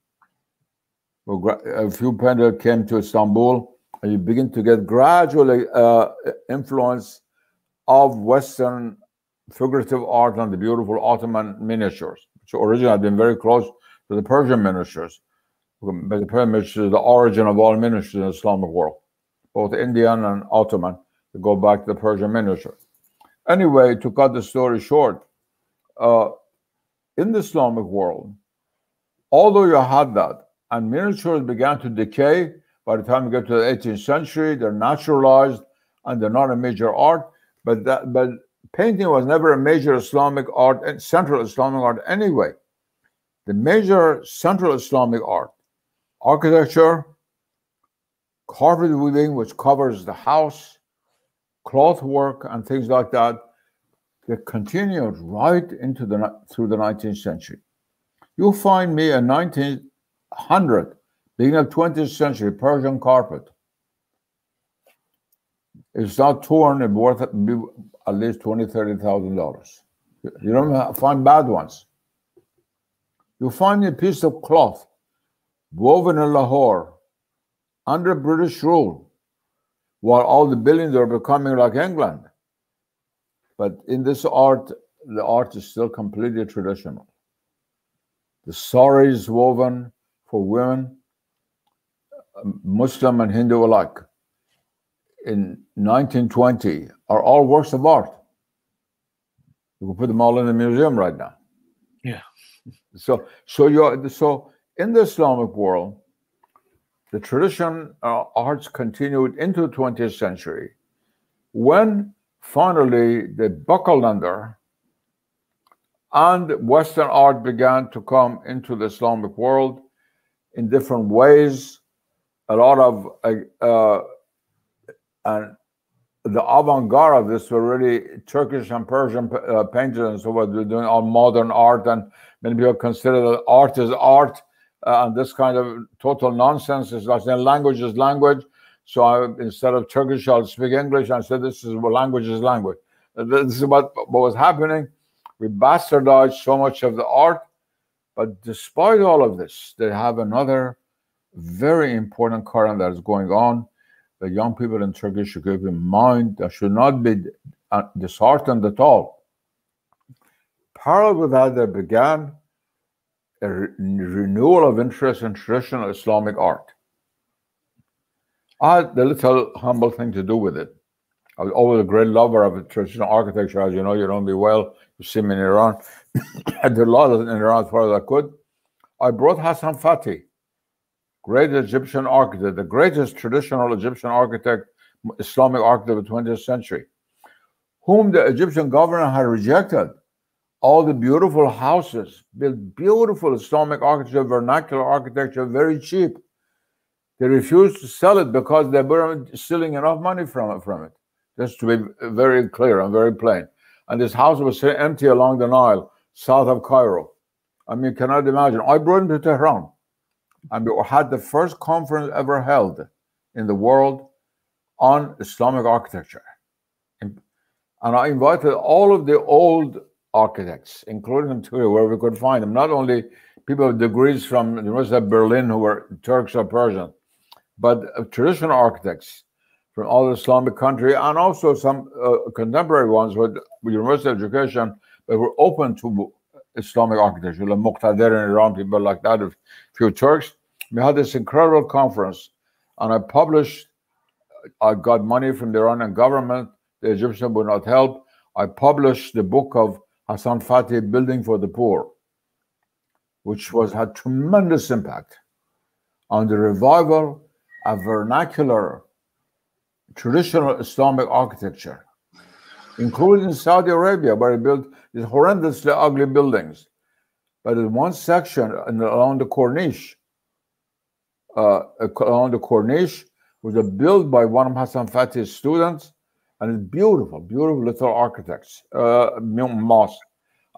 a few painters came to Istanbul, and you begin to get gradually influence of Western figurative art on the beautiful Ottoman miniatures, which originally had been very close to the Persian miniatures. But the Persian miniatures is the origin of all miniatures in the Islamic world, both Indian and Ottoman. To go back to the Persian miniature. Anyway, to cut the story short, in the Islamic world, although you had that, and miniatures began to decay by the time you get to the 18th century, they're naturalized and they're not a major art, but painting was never a major Islamic art, and central Islamic art anyway. The major central Islamic art, architecture, carpet weaving, which covers the house, cloth work, and things like that, they continued right into through the 19th century. You'll find me in 1900, beginning of 20th century, Persian carpet. It's not torn and worth at least $20,000, $30,000. You don't find bad ones. You find a piece of cloth woven in Lahore under British rule, while all the buildings are becoming like England. But in this art, the art is still completely traditional. The saris woven for women, Muslim and Hindu alike, in 1920 are all works of art. You can put them all in the museum right now. Yeah. So in the Islamic world, the tradition arts continued into the 20th century, when finally they buckled under and Western art began to come into the Islamic world in different ways. A lot of and the avant-garde of this were really Turkish and Persian painters and so forth. They're doing all modern art, and many people consider that art is art, and this kind of total nonsense is like saying language is language. So instead of Turkish, I'll speak English. I said this is what language is language. This is what was happening. We bastardized so much of the art, but despite all of this, they have another very important current that is going on, the young people in Turkey should keep in mind that should not be disheartened at all. Parallel with that, there began a renewal of interest in traditional Islamic art. I had the little humble thing to do with it. I was always a great lover of traditional architecture. As you know me well. You see me in Iran. I did a lot of it in Iran as far as I could. I brought Hassan Fatih, great Egyptian architect, the greatest traditional Egyptian architect, Islamic architect of the 20th century, whom the Egyptian government had rejected. All the beautiful houses, built beautiful Islamic architecture, vernacular architecture, very cheap. They refused to sell it because they weren't stealing enough money from it. Just to be very clear and very plain. And this house was empty along the Nile, south of Cairo. I mean, you cannot imagine. I brought him to Tehran. And we had the first conference ever held in the world on Islamic architecture. And I invited all of the old architects, including them too, where we could find them. Not only people with degrees from the University of Berlin who were Turks or Persian, but traditional architects from all the Islamic country, and also some contemporary ones with university education, but were open to Islamic architecture, like Muqtadir in Iran, people like that, a few Turks. We had this incredible conference, and I got money from the Iranian government. The Egyptian would not help. I published the book of Hassan Fatih, Building for the Poor, which had tremendous impact on the revival of vernacular traditional Islamic architecture, including Saudi Arabia, where he built these horrendously ugly buildings. But in one section along the Corniche, was built by one of Hassan Fatih's students, and it's beautiful, beautiful little architects, mosque,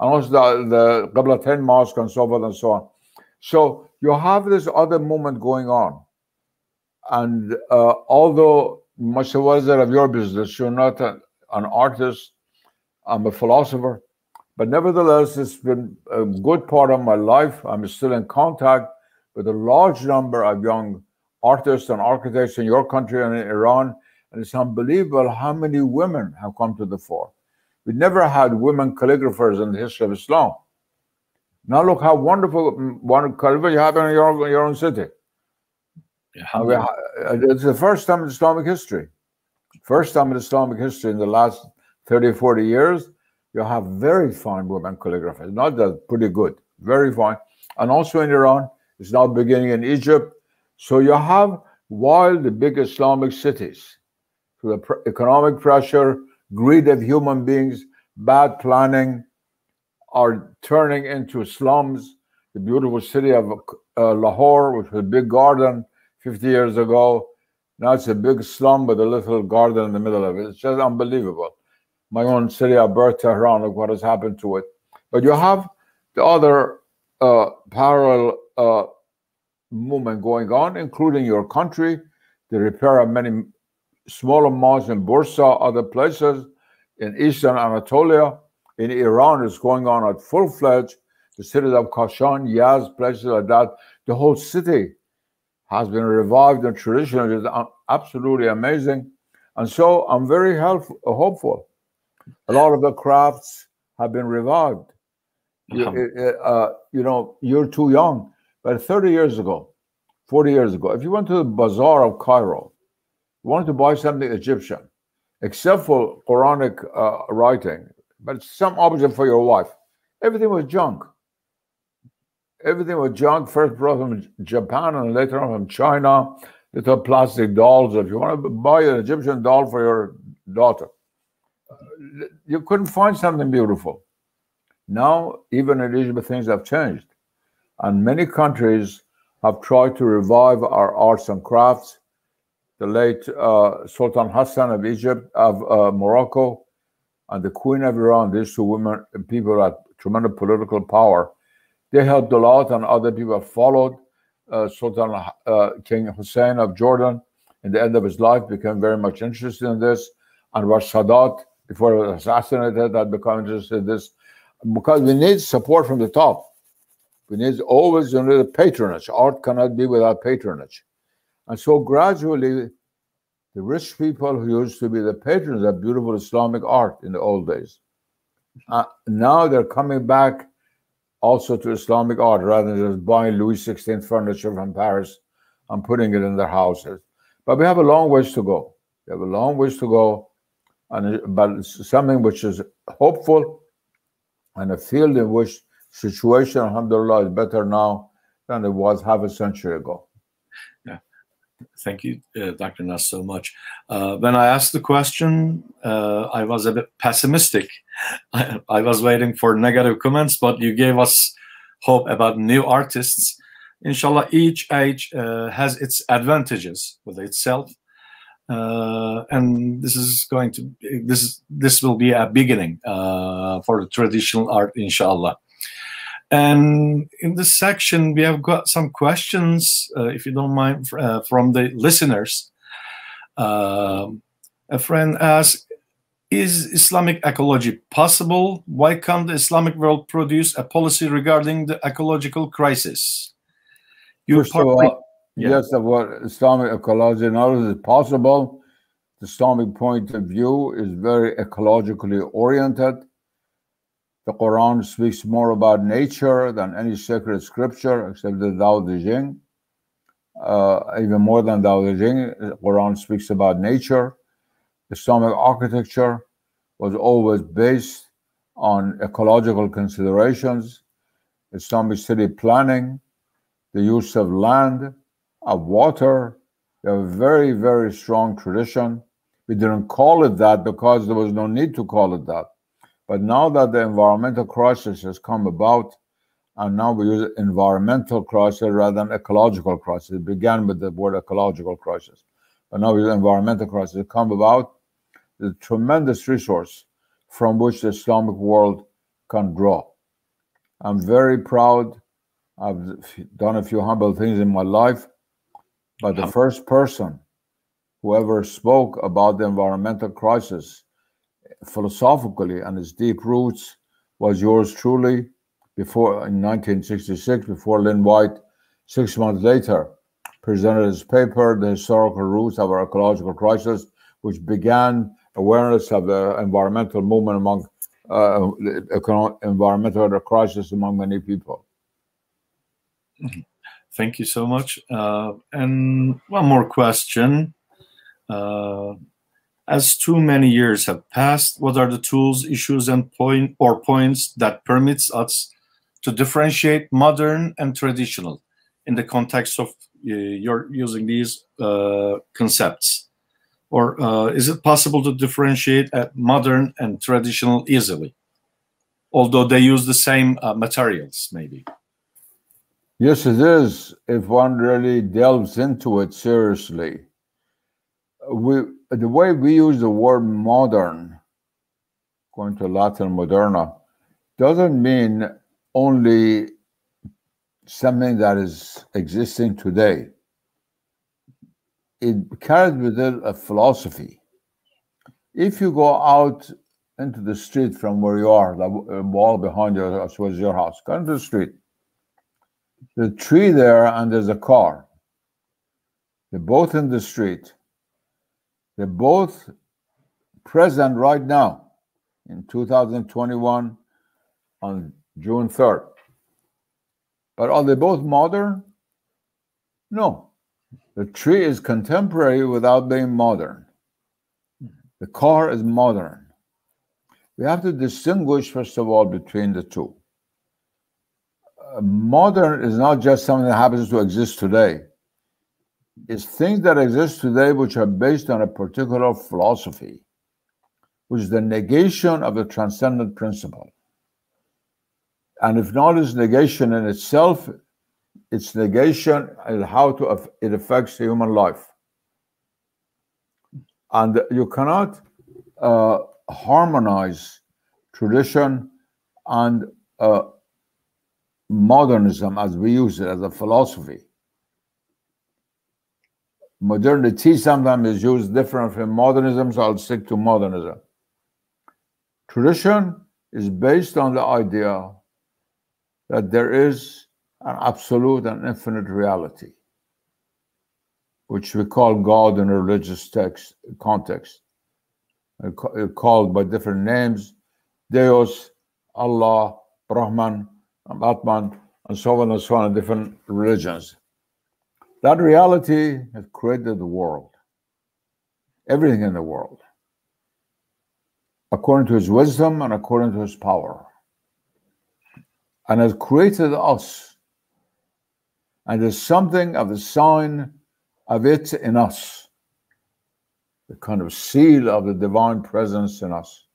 and also the Qiblatain mosque and so forth and so on. So you have this other movement going on. And although much of your business, you're not an artist, I'm a philosopher, but nevertheless, it's been a good part of my life. I'm still in contact with a large number of young artists and architects in your country and in Iran, and it's unbelievable how many women have come to the fore. We never had women calligraphers in the history of Islam. Now look how wonderful one calligrapher you have in your own city. Yeah, it's the first time in Islamic history. First time in Islamic history in the last 30, 40 years, you have very fine women calligraphers. Not that pretty good, very fine. And also in Iran, it's now beginning in Egypt. So you have, while the big Islamic cities, through the economic pressure, greed of human beings, bad planning, are turning into slums. The beautiful city of Lahore, which was a big garden 50 years ago, now it's a big slum with a little garden in the middle of it. It's just unbelievable. My own city of birth, Tehran, look what has happened to it. But you have the other parallel movement going on, including your country, the repair of many smaller mosques in Bursa, other places, in Eastern Anatolia. In Iran, it's going on at full-fledged. The cities of Kashan, Yazd, places like that. The whole city has been revived in tradition, which is absolutely amazing. And so I'm very hopeful. A lot of the crafts have been revived. You're too young, but 30 years ago, 40 years ago, if you went to the bazaar of Cairo, you wanted to buy something Egyptian, except for Quranic writing, but some object for your wife, everything was junk. Everything was junk, first brought from Japan and later on from China, little plastic dolls. If you want to buy an Egyptian doll for your daughter, you couldn't find something beautiful. Now, even in Egypt, things have changed. And many countries have tried to revive our arts and crafts. The late Sultan Hassan of Egypt, of Morocco, and the Queen of Iran, these two women, people had tremendous political power. They helped a lot, and other people have followed. Sultan King Hussein of Jordan, in the end of his life, became very much interested in this. And Sadat, before he was assassinated, had become interested in this. Because we need support from the top. We need always patronage. Art cannot be without patronage. And so gradually, The rich people who used to be the patrons of beautiful Islamic art in the old days. Now they're coming back also to Islamic art rather than just buying Louis XVI furniture from Paris and putting it in their houses. But we have a long ways to go. We have a long ways to go, but it's something which is hopeful, and a field in which situation, alhamdulillah, is better now than it was half a century ago. Yeah. Thank you, Dr. Nasr, so much. When I asked the question, I was a bit pessimistic. I was waiting for negative comments, but you gave us hope about new artists. Inshallah, each age has its advantages with itself, and this will be a beginning for the traditional art, inshallah. And in this section, we have got some questions, if you don't mind, from the listeners. A friend asked, is Islamic ecology possible? Why can't the Islamic world produce a policy regarding the ecological crisis? First of all, yes, of what Islamic ecology knowledge is possible. The Islamic point of view is very ecologically oriented. The Quran speaks more about nature than any sacred scripture except the Tao Te Ching. Even more than Tao Te Ching, the Quran speaks about nature. Islamic architecture was always based on ecological considerations. Islamic city planning, the use of land, of water. We have a very, very strong tradition. We didn't call it that because there was no need to call it that. But now that the environmental crisis has come about, and now we use environmental crisis rather than ecological crisis. It began with the word ecological crisis. But now we use environmental crisis. It come about the tremendous resource from which the Islamic world can draw. I'm very proud. I've done a few humble things in my life, but the first person who ever spoke about the environmental crisis philosophically and its deep roots was yours truly before in 1966, before Lynn White, 6 months later, presented his paper, The Historical Roots of Our Ecological Crisis, which began awareness of the environmental movement among environmental crisis among many people. Thank you so much. And one more question. As too many years have passed, what are the tools, issues, and points that permits us to differentiate modern and traditional in the context of you're using these concepts? Or is it possible to differentiate modern and traditional easily, although they use the same materials, maybe? Yes, it is, if one really delves into it seriously. The way we use the word modern, going to Latin moderna, doesn't mean only something that is existing today. It carries with it a philosophy. If you go out into the street from where you are, the wall behind you, as was your house, go into the street. The tree there and there's a car. They're both in the street. They're both present right now in 2021 on June 3rd. But are they both modern? No. The tree is contemporary without being modern. The car is modern. We have to distinguish, first of all, between the two. Modern is not just something that happens to exist today. It's things that exist today which are based on a particular philosophy, which is the negation of the transcendent principle. And if not its negation in itself, its negation is how it affects human life. And you cannot harmonize tradition and modernism as we use it as a philosophy. Modernity sometimes is used different from modernism, so I'll stick to modernism. Tradition is based on the idea that there is an absolute and infinite reality. which we call God in a religious text context, called by different names, Deus, Allah, Brahman, Atman, and so on in different religions. That reality has created the world, everything in the world, according to his wisdom and according to his power, and has created us. And there's something of the sign of it in us, the kind of seal of the divine presence in us.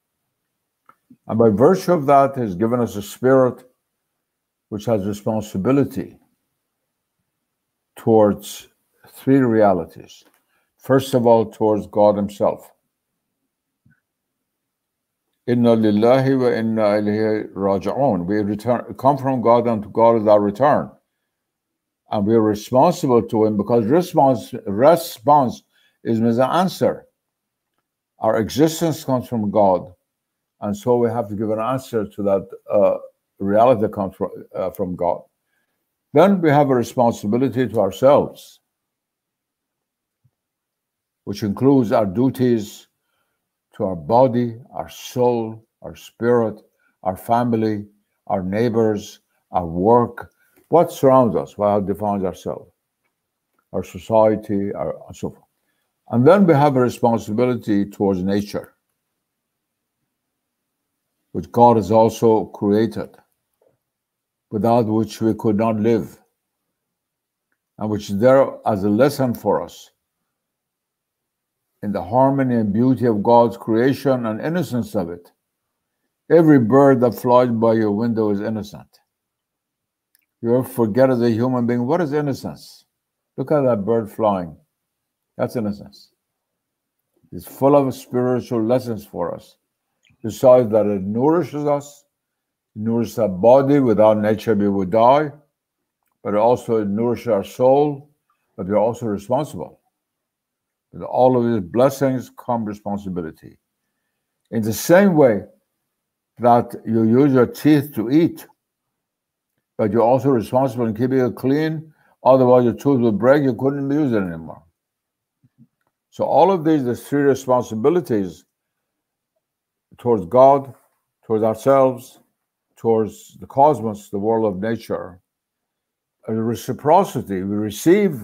And by virtue of that, has given us a spirit which has responsibility towards three realities. First of all, towards God himself. Inna lillahi wa inna ilayhi raji'un. We come from God, and to God is our return. And we are responsible to him, because response is an answer. Our existence comes from God, and so we have to give an answer to that reality that comes from God. Then we have a responsibility to ourselves, which includes our duties to our body, our soul, our spirit, our family, our neighbors, our work, what surrounds us, what defines ourselves, our society, and so forth. And then we have a responsibility towards nature, which God has also created, without which we could not live, and which is there as a lesson for us in the harmony and beauty of God's creation and innocence of it. Every bird that flies by your window is innocent. You ever forget as a human being, what is innocence? Look at that bird flying. That's innocence. It's full of spiritual lessons for us. Besides that, it nourishes us, nourishes our body. Without nature, we would die. But it also nourishes our soul, but we're also responsible. With all of these blessings come responsibility. In the same way that you use your teeth to eat, but you're also responsible in keeping it clean, otherwise your tooth would break, you couldn't use it anymore. So all of these, the three responsibilities towards God, towards ourselves, towards the cosmos, the world of nature, a reciprocity. We receive,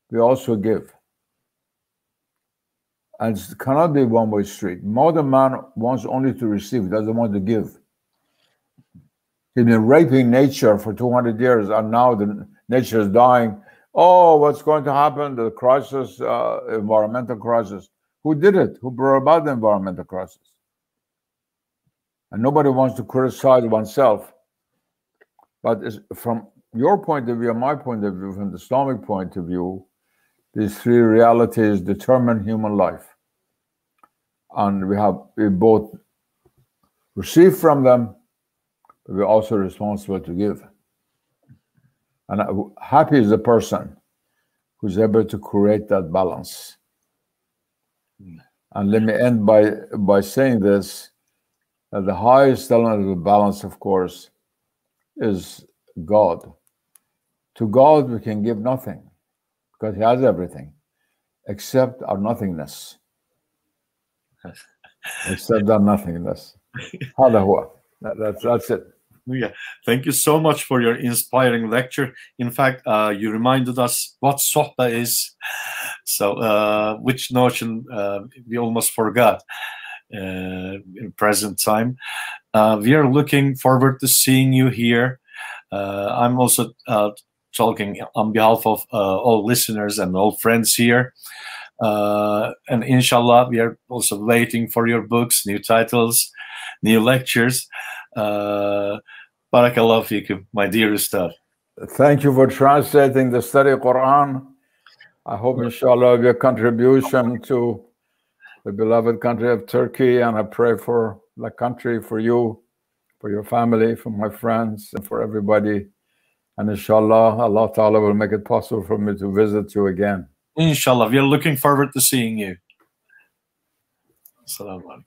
we also give. And it cannot be a one-way street. Modern man wants only to receive, he doesn't want to give. He's been raping nature for 200 years, and now the nature is dying. Oh, what's going to happen? The crisis, environmental crisis. Who did it? Who brought about the environmental crisis? And nobody wants to criticize oneself. But from your point of view, my point of view, from the Islamic point of view, these three realities determine human life. And we both receive from them, but we're also responsible to give. And happy is the person who's able to create that balance. And let me end by saying this, that the highest element of the balance, of course, is God. To God, we can give nothing, because he has everything, except our nothingness. Except our nothingness. That's it. Yeah, thank you so much for your inspiring lecture. In fact, you reminded us what sohba is, so which notion we almost forgot in present time. We are looking forward to seeing you here. I'm also talking on behalf of all listeners and all friends here. And inshallah, we are also waiting for your books, new titles, new lectures. Barakallahu fikum, my dear Ustad. Thank you for translating the study of Quran. I hope, inshallah, your contribution to the beloved country of Turkey, and I pray for the country, for you, for your family, for my friends, and for everybody. And inshallah, Allah Ta'ala will make it possible for me to visit you again. Inshallah, we are looking forward to seeing you. Assalamu alaikum.